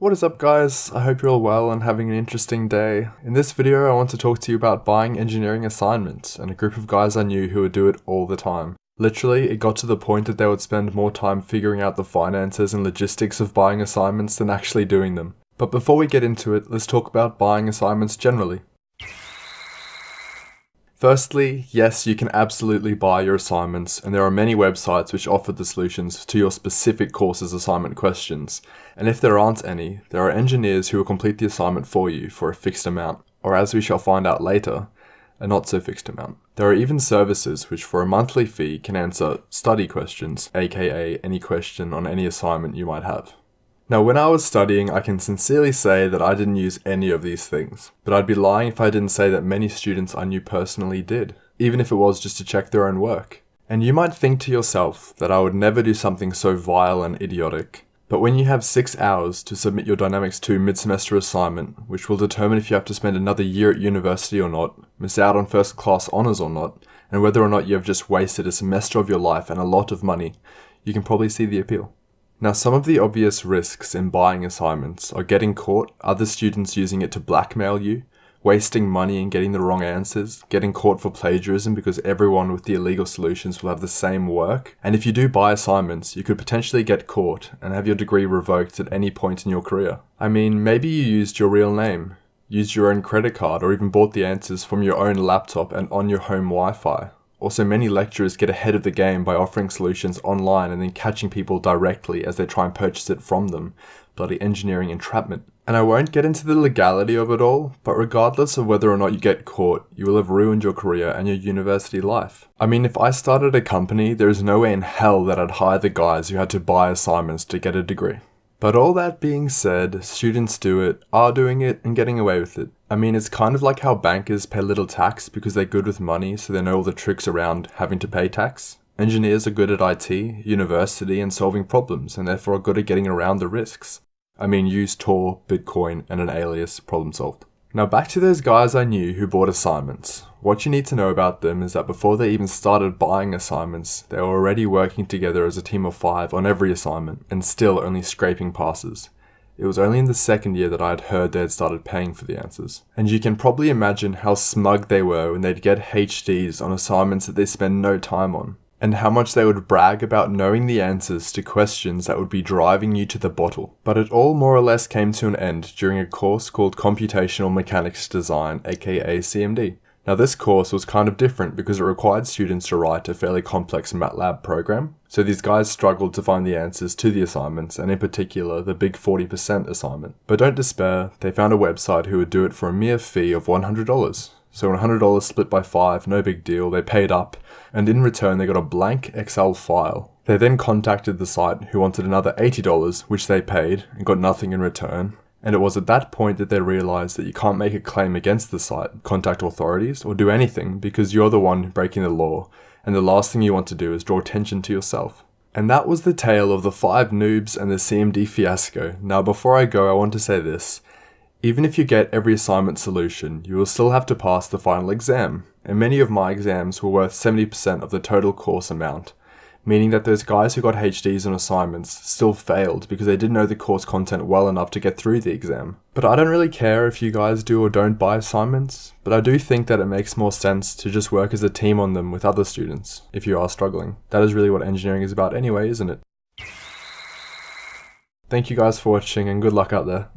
What is up guys? I hope you're all well and having an interesting day. In this video I want to talk to you about buying engineering assignments and a group of guys I knew who would do it all the time. Literally, it got to the point that they would spend more time figuring out the finances and logistics of buying assignments than actually doing them. But before we get into it, let's talk about buying assignments generally. Firstly, yes, you can absolutely buy your assignments, and there are many websites which offer the solutions to your specific course's assignment questions. And if there aren't any, there are engineers who will complete the assignment for you for a fixed amount, or as we shall find out later, a not so fixed amount. There are even services which for a monthly fee can answer study questions, aka any question on any assignment you might have. Now, when I was studying, I can sincerely say that I didn't use any of these things, but I'd be lying if I didn't say that many students I knew personally did, even if it was just to check their own work. And you might think to yourself that I would never do something so vile and idiotic, but when you have 6 hours to submit your Dynamics 2 mid-semester assignment, which will determine if you have to spend another year at university or not, miss out on first class honours or not, and whether or not you have just wasted a semester of your life and a lot of money, you can probably see the appeal. Now, some of the obvious risks in buying assignments are getting caught, other students using it to blackmail you, wasting money and getting the wrong answers, getting caught for plagiarism because everyone with the illegal solutions will have the same work, and if you do buy assignments, you could potentially get caught and have your degree revoked at any point in your career. I mean, maybe you used your real name, used your own credit card, or even bought the answers from your own laptop and on your home Wi-Fi. Also, many lecturers get ahead of the game by offering solutions online and then catching people directly as they try and purchase it from them. Bloody engineering entrapment. And I won't get into the legality of it all, but regardless of whether or not you get caught, you will have ruined your career and your university life. I mean, if I started a company, there is no way in hell that I'd hire the guys who had to buy assignments to get a degree. But all that being said, students do it, are doing it, and getting away with it. I mean, it's kind of like how bankers pay little tax because they're good with money, so they know all the tricks around having to pay tax. Engineers are good at IT, university, and solving problems, and therefore are good at getting around the risks. I mean, use Tor, Bitcoin, and an alias, problem solved. Now back to those guys I knew who bought assignments. What you need to know about them is that before they even started buying assignments, they were already working together as a team of 5 on every assignment, and still only scraping passes. It was only in the second year that I had heard they had started paying for the answers. And you can probably imagine how smug they were when they'd get HDs on assignments that they spend no time on, and how much they would brag about knowing the answers to questions that would be driving you to the bottle. But it all more or less came to an end during a course called Computational Mechanics Design, aka CMD. Now this course was kind of different because it required students to write a fairly complex MATLAB program, so these guys struggled to find the answers to the assignments, and in particular the big 40% assignment. But don't despair, they found a website who would do it for a mere fee of $100. So $100 split by 5, no big deal, they paid up, and in return they got a blank Excel file. They then contacted the site who wanted another $80, which they paid, and got nothing in return. And it was at that point that they realized that you can't make a claim against the site, contact authorities, or do anything because you're the one breaking the law, and the last thing you want to do is draw attention to yourself. And that was the tale of the 5 noobs and the CMD fiasco. Now before I go, I want to say this. Even if you get every assignment solution, you will still have to pass the final exam, and many of my exams were worth 70% of the total course amount, meaning that those guys who got HDs on assignments still failed because they didn't know the course content well enough to get through the exam. But I don't really care if you guys do or don't buy assignments, but I do think that it makes more sense to just work as a team on them with other students, if you are struggling. That is really what engineering is about anyway, isn't it? Thank you guys for watching and good luck out there.